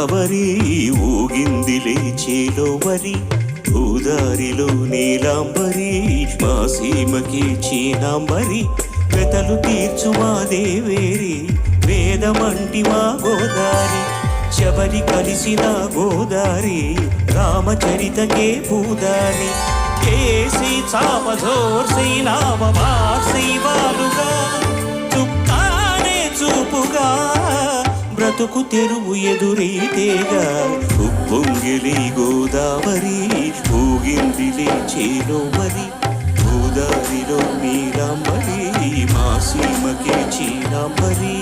గోదావరి ఊగిందిలే చేలోవరి గోదారిలో నీలాంబరి మా సీమకి చీనాంబరి వెతలు తీర్చుమా దేవేరి వేదమంటి మా గోదారి శబరి కలిసిన గోదారి రామచరితకే పూదారి కేసి చాపధోర్సి నామవార్సి వాలుగా చుక్కానే చూపుగా బ్రతుకు తెరువు ఎదురీతేగా ఉప్పొంగిలి గోదావరి ఊగిందిలే చేలోవరి గోదారిలో నీలాంబరి మా సీమకే చీనాంబరి